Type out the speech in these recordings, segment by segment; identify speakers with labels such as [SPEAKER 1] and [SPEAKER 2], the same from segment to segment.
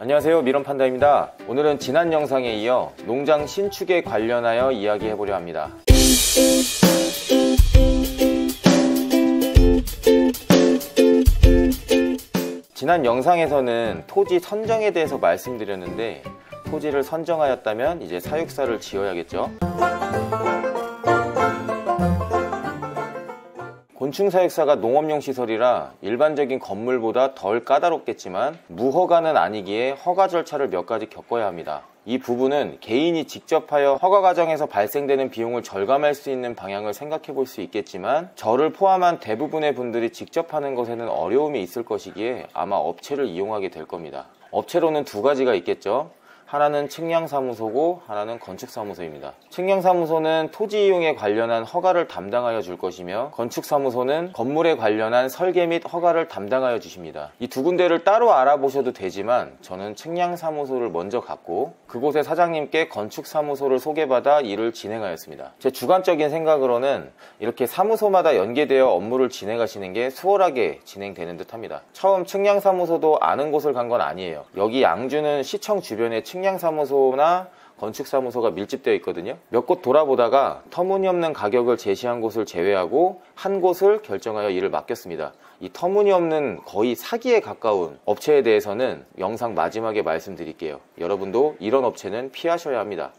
[SPEAKER 1] 안녕하세요, 미런판다입니다. 오늘은 지난 영상에 이어 농장 신축에 관련하여 이야기해보려 합니다. 지난 영상에서는 토지 선정에 대해서 말씀드렸는데, 토지를 선정하였다면 이제 사육사를 지어야겠죠. 곤충사육사가 농업용 시설이라 일반적인 건물보다 덜 까다롭겠지만 무허가는 아니기에 허가 절차를 몇 가지 겪어야 합니다. 이 부분은 개인이 직접 하여 허가 과정에서 발생되는 비용을 절감할 수 있는 방향을 생각해 볼 수 있겠지만, 저를 포함한 대부분의 분들이 직접 하는 것에는 어려움이 있을 것이기에 아마 업체를 이용하게 될 겁니다. 업체로는 두 가지가 있겠죠. 하나는 측량사무소고 하나는 건축사무소입니다. 측량사무소는 토지 이용에 관련한 허가를 담당하여 줄 것이며, 건축사무소는 건물에 관련한 설계 및 허가를 담당하여 주십니다. 이 두 군데를 따로 알아보셔도 되지만 저는 측량사무소를 먼저 갔고, 그곳의 사장님께 건축사무소를 소개받아 일을 진행하였습니다. 제 주관적인 생각으로는 이렇게 사무소마다 연계되어 업무를 진행하시는 게 수월하게 진행되는 듯 합니다. 처음 측량사무소도 아는 곳을 간 건 아니에요. 여기 양주는 시청 주변에 측량사무소나 건축사무소가 밀집되어 있거든요. 몇 곳 돌아보다가 터무니없는 가격을 제시한 곳을 제외하고 한 곳을 결정하여 일을 맡겼습니다. 이 터무니없는 거의 사기에 가까운 업체에 대해서는 영상 마지막에 말씀드릴게요. 여러분도 이런 업체는 피하셔야 합니다.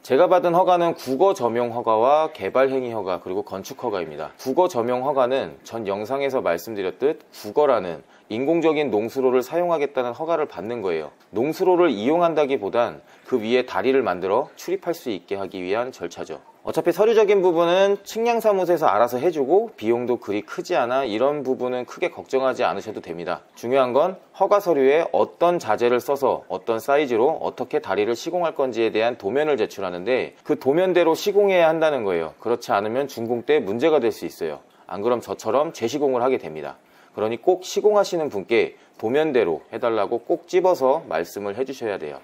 [SPEAKER 1] 제가 받은 허가는 국어 점용 허가와 개발 행위 허가, 그리고 건축 허가입니다. 국어 점용 허가는 전 영상에서 말씀드렸듯 국어라는 인공적인 농수로를 사용하겠다는 허가를 받는 거예요. 농수로를 이용한다기보단 그 위에 다리를 만들어 출입할 수 있게 하기 위한 절차죠. 어차피 서류적인 부분은 측량사무소에서 알아서 해주고 비용도 그리 크지 않아 이런 부분은 크게 걱정하지 않으셔도 됩니다. 중요한 건 허가 서류에 어떤 자재를 써서 어떤 사이즈로 어떻게 다리를 시공할 건지에 대한 도면을 제출하는데, 그 도면대로 시공해야 한다는 거예요. 그렇지 않으면 준공 때 문제가 될 수 있어요. 안 그럼 저처럼 재시공을 하게 됩니다. 그러니 꼭 시공하시는 분께 도면대로 해달라고 꼭 집어서 말씀을 해주셔야 돼요.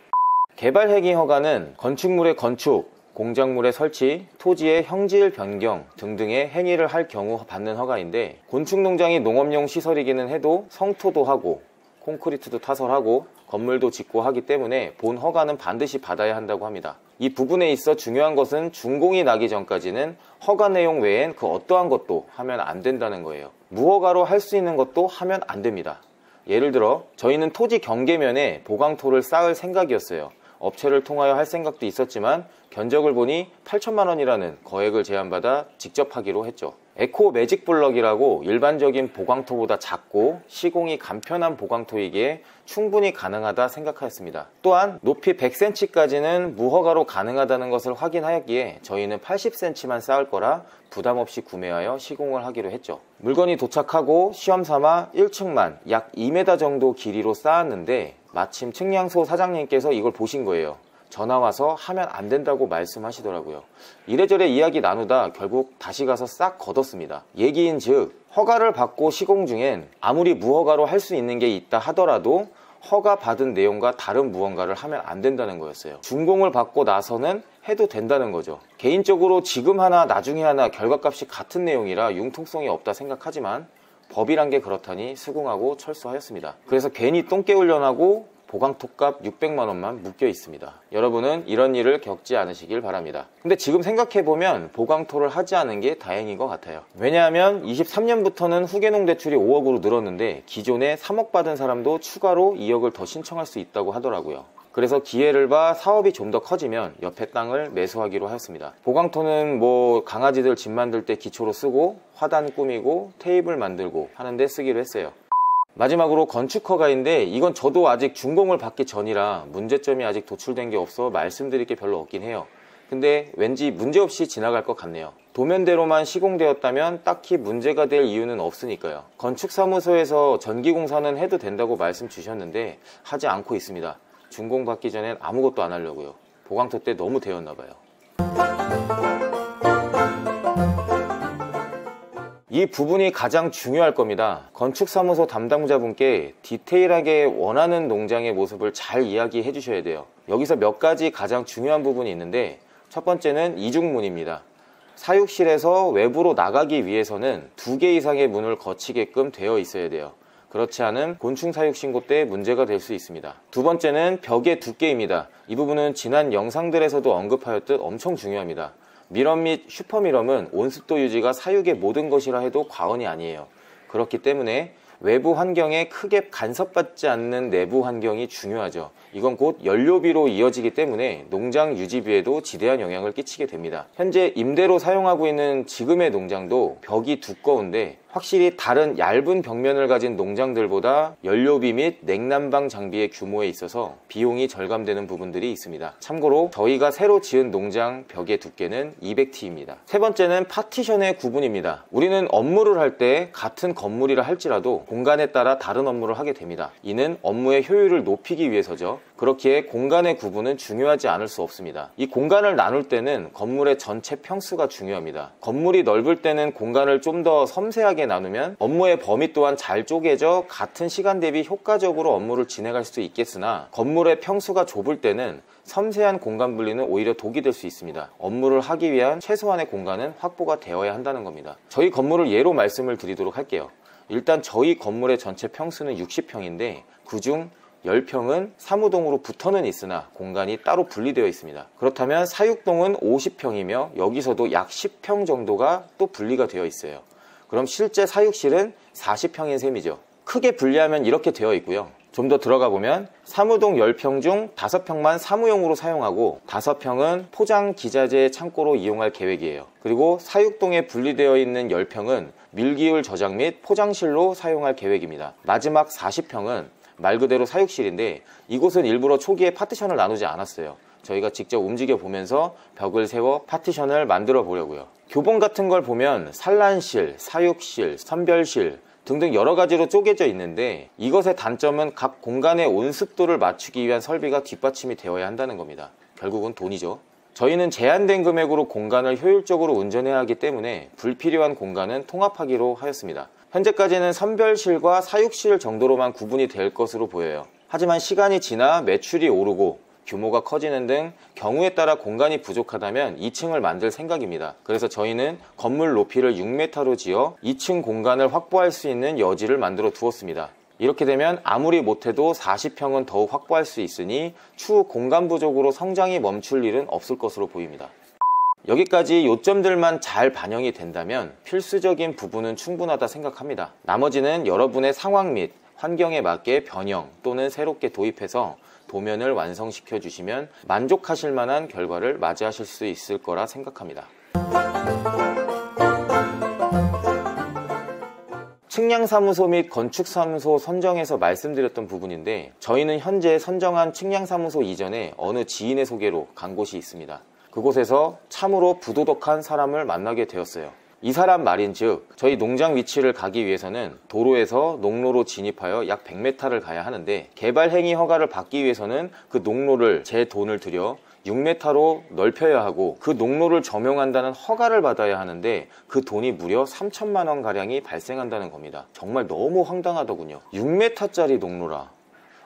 [SPEAKER 1] 개발 행위 허가는 건축물의 건축, 공작물의 설치, 토지의 형질 변경 등등의 행위를 할 경우 받는 허가인데, 곤충농장이 농업용 시설이기는 해도 성토도 하고 콘크리트도 타설하고 건물도 짓고 하기 때문에 본 허가는 반드시 받아야 한다고 합니다. 이 부분에 있어 중요한 것은 준공이 나기 전까지는 허가 내용 외엔 그 어떠한 것도 하면 안 된다는 거예요. 무허가로 할 수 있는 것도 하면 안 됩니다. 예를 들어 저희는 토지 경계면에 보강토를 쌓을 생각이었어요. 업체를 통하여 할 생각도 있었지만 견적을 보니 8천만 원이라는 거액을 제안받아 직접 하기로 했죠. 에코 매직 블럭이라고 일반적인 보강토보다 작고 시공이 간편한 보강토이기에 충분히 가능하다 생각하였습니다. 또한 높이 100cm까지는 무허가로 가능하다는 것을 확인하였기에 저희는 80cm만 쌓을 거라 부담없이 구매하여 시공을 하기로 했죠. 물건이 도착하고 시험삼아 1층만 약 2m 정도 길이로 쌓았는데, 마침 측량소 사장님께서 이걸 보신 거예요. 전화와서 하면 안 된다고 말씀하시더라고요. 이래저래 이야기 나누다 결국 다시 가서 싹 걷었습니다. 얘기인즉 허가를 받고 시공 중엔 아무리 무허가로 할 수 있는 게 있다 하더라도 허가 받은 내용과 다른 무언가를 하면 안 된다는 거였어요. 준공을 받고 나서는 해도 된다는 거죠. 개인적으로 지금 하나 나중에 하나 결과값이 같은 내용이라 융통성이 없다 생각하지만 법이란 게 그렇다니 수긍하고 철수하였습니다. 그래서 괜히 똥 깨우려나고 보강토값 600만 원만 묶여 있습니다. 여러분은 이런 일을 겪지 않으시길 바랍니다. 근데 지금 생각해보면 보강토를 하지 않은 게 다행인 것 같아요. 왜냐하면 23년부터는 후계농 대출이 5억으로 늘었는데 기존에 3억 받은 사람도 추가로 2억을 더 신청할 수 있다고 하더라고요. 그래서 기회를 봐 사업이 좀 더 커지면 옆에 땅을 매수하기로 하였습니다. 보강토는 뭐 강아지들 집 만들 때 기초로 쓰고 화단 꾸미고 테이블 만들고 하는데 쓰기로 했어요. 마지막으로 건축 허가인데, 이건 저도 아직 준공을 받기 전이라 문제점이 아직 도출된 게 없어 말씀드릴 게 별로 없긴 해요. 근데 왠지 문제없이 지나갈 것 같네요. 도면대로만 시공되었다면 딱히 문제가 될 이유는 없으니까요. 건축사무소에서 전기공사는 해도 된다고 말씀 주셨는데 하지 않고 있습니다. 준공 받기 전엔 아무것도 안 하려고요. 보강토 때 너무 데웠나봐요. 이 부분이 가장 중요할 겁니다. 건축사무소 담당자분께 디테일하게 원하는 농장의 모습을 잘 이야기해 주셔야 돼요. 여기서 몇 가지 가장 중요한 부분이 있는데, 첫 번째는 이중문입니다. 사육실에서 외부로 나가기 위해서는 2개 이상의 문을 거치게끔 되어 있어야 돼요. 그렇지 않으면 곤충 사육 신고 때 문제가 될 수 있습니다. 두 번째는 벽의 두께입니다. 이 부분은 지난 영상들에서도 언급하였듯 엄청 중요합니다. 밀엄 및 슈퍼밀엄은 온습도 유지가 사육의 모든 것이라 해도 과언이 아니에요. 그렇기 때문에 외부 환경에 크게 간섭받지 않는 내부 환경이 중요하죠. 이건 곧 연료비로 이어지기 때문에 농장 유지비에도 지대한 영향을 끼치게 됩니다. 현재 임대로 사용하고 있는 지금의 농장도 벽이 두꺼운데 확실히 다른 얇은 벽면을 가진 농장들보다 연료비 및 냉난방 장비의 규모에 있어서 비용이 절감되는 부분들이 있습니다. 참고로 저희가 새로 지은 농장 벽의 두께는 200T입니다. 세 번째는 파티션의 구분입니다. 우리는 업무를 할 때 같은 건물이라 할지라도 공간에 따라 다른 업무를 하게 됩니다. 이는 업무의 효율을 높이기 위해서죠. 그렇기에 공간의 구분은 중요하지 않을 수 없습니다. 이 공간을 나눌 때는 건물의 전체 평수가 중요합니다. 건물이 넓을 때는 공간을 좀 더 섬세하게 나누면 업무의 범위 또한 잘 쪼개져 같은 시간 대비 효과적으로 업무를 진행할 수 있겠으나 건물의 평수가 좁을 때는 섬세한 공간 분리는 오히려 독이 될 수 있습니다. 업무를 하기 위한 최소한의 공간은 확보가 되어야 한다는 겁니다. 저희 건물을 예로 말씀을 드리도록 할게요. 일단 저희 건물의 전체 평수는 60평인데 그중 10평은 사무동으로 붙어는 있으나 공간이 따로 분리되어 있습니다. 그렇다면 사육동은 50평이며 여기서도 약 10평 정도가 또 분리가 되어 있어요. 그럼 실제 사육실은 40평인 셈이죠. 크게 분리하면 이렇게 되어 있고요. 좀 더 들어가 보면 사무동 10평 중 5평만 사무용으로 사용하고 5평은 포장 기자재 창고로 이용할 계획이에요. 그리고 사육동에 분리되어 있는 10평은 밀기울 저장 및 포장실로 사용할 계획입니다. 마지막 40평은 말 그대로 사육실인데 이곳은 일부러 초기에 파티션을 나누지 않았어요. 저희가 직접 움직여 보면서 벽을 세워 파티션을 만들어 보려고요. 교본 같은 걸 보면 산란실, 사육실, 선별실 등등 여러 가지로 쪼개져 있는데 이것의 단점은 각 공간의 온습도를 맞추기 위한 설비가 뒷받침이 되어야 한다는 겁니다. 결국은 돈이죠. 저희는 제한된 금액으로 공간을 효율적으로 운전해야 하기 때문에 불필요한 공간은 통합하기로 하였습니다. 현재까지는 선별실과 사육실 정도로만 구분이 될 것으로 보여요. 하지만 시간이 지나 매출이 오르고 규모가 커지는 등 경우에 따라 공간이 부족하다면 2층을 만들 생각입니다. 그래서 저희는 건물 높이를 6m로 지어 2층 공간을 확보할 수 있는 여지를 만들어 두었습니다. 이렇게 되면 아무리 못해도 40평은 더욱 확보할 수 있으니 추후 공간 부족으로 성장이 멈출 일은 없을 것으로 보입니다. 여기까지 요점들만 잘 반영이 된다면 필수적인 부분은 충분하다 생각합니다. 나머지는 여러분의 상황 및 환경에 맞게 변형 또는 새롭게 도입해서 도면을 완성시켜 주시면 만족하실 만한 결과를 맞이하실 수 있을 거라 생각합니다. 측량사무소 및 건축사무소 선정에서 말씀드렸던 부분인데 저희는 현재 선정한 측량사무소 이전에 어느 지인의 소개로 간 곳이 있습니다. 그곳에서 참으로 부도덕한 사람을 만나게 되었어요. 이 사람 말인즉 저희 농장 위치를 가기 위해서는 도로에서 농로로 진입하여 약 100m를 가야 하는데 개발 행위 허가를 받기 위해서는 그 농로를 제 돈을 들여 6m로 넓혀야 하고 그 농로를 점용한다는 허가를 받아야 하는데 그 돈이 무려 3천만 원 가량이 발생한다는 겁니다. 정말 너무 황당하더군요. 6m짜리 농로라.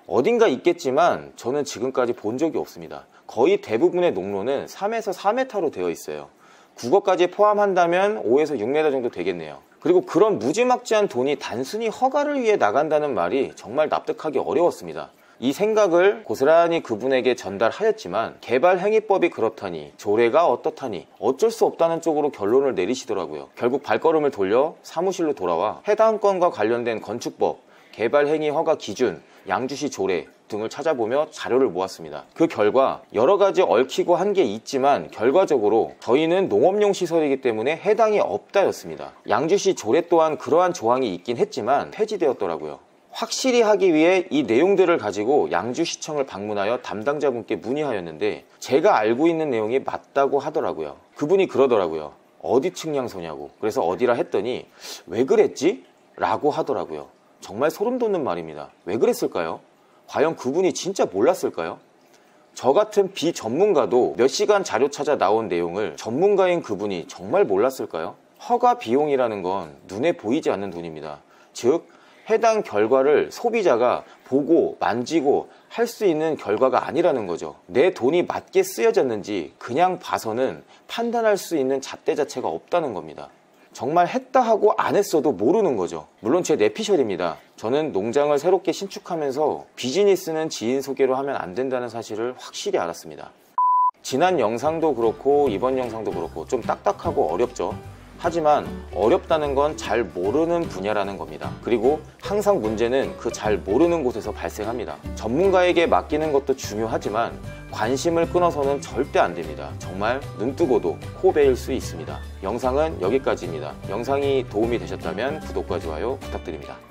[SPEAKER 1] 어딘가 있겠지만 저는 지금까지 본 적이 없습니다. 거의 대부분의 농로는 3에서 4m로 되어 있어요. 국어까지 포함한다면 5에서 6m 정도 되겠네요. 그리고 그런 무지막지한 돈이 단순히 허가를 위해 나간다는 말이 정말 납득하기 어려웠습니다. 이 생각을 고스란히 그분에게 전달하였지만 개발행위법이 그렇다니 조례가 어떻다니 어쩔 수 없다는 쪽으로 결론을 내리시더라고요. 결국 발걸음을 돌려 사무실로 돌아와 해당 건과 관련된 건축법, 개발행위 허가 기준, 양주시 조례 등을 찾아보며 자료를 모았습니다. 그 결과 여러 가지 얽히고 한 게 있지만 결과적으로 저희는 농업용 시설이기 때문에 해당이 없다였습니다. 양주시 조례 또한 그러한 조항이 있긴 했지만 폐지되었더라고요. 확실히 하기 위해 이 내용들을 가지고 양주시청을 방문하여 담당자분께 문의하였는데 제가 알고 있는 내용이 맞다고 하더라고요. 그분이 그러더라고요. 어디 측량소냐고. 그래서 어디라 했더니 왜 그랬지? 라고 하더라고요. 정말 소름 돋는 말입니다. 왜 그랬을까요? 과연 그분이 진짜 몰랐을까요? 저 같은 비전문가도 몇 시간 자료 찾아 나온 내용을 전문가인 그분이 정말 몰랐을까요? 허가 비용이라는 건 눈에 보이지 않는 돈입니다. 즉 해당 결과를 소비자가 보고 만지고 할 수 있는 결과가 아니라는 거죠. 내 돈이 맞게 쓰여졌는지 그냥 봐서는 판단할 수 있는 잣대 자체가 없다는 겁니다. 정말 했다 하고 안 했어도 모르는 거죠. 물론 제 뇌피셜입니다. 저는 농장을 새롭게 신축하면서 비즈니스는 지인 소개로 하면 안 된다는 사실을 확실히 알았습니다. 지난 영상도 그렇고 이번 영상도 그렇고 좀 딱딱하고 어렵죠. 하지만 어렵다는 건 잘 모르는 분야라는 겁니다. 그리고 항상 문제는 그 잘 모르는 곳에서 발생합니다. 전문가에게 맡기는 것도 중요하지만 관심을 끊어서는 절대 안 됩니다. 정말 눈 뜨고도 코 베일 수 있습니다. 영상은 여기까지입니다. 영상이 도움이 되셨다면 구독과 좋아요 부탁드립니다.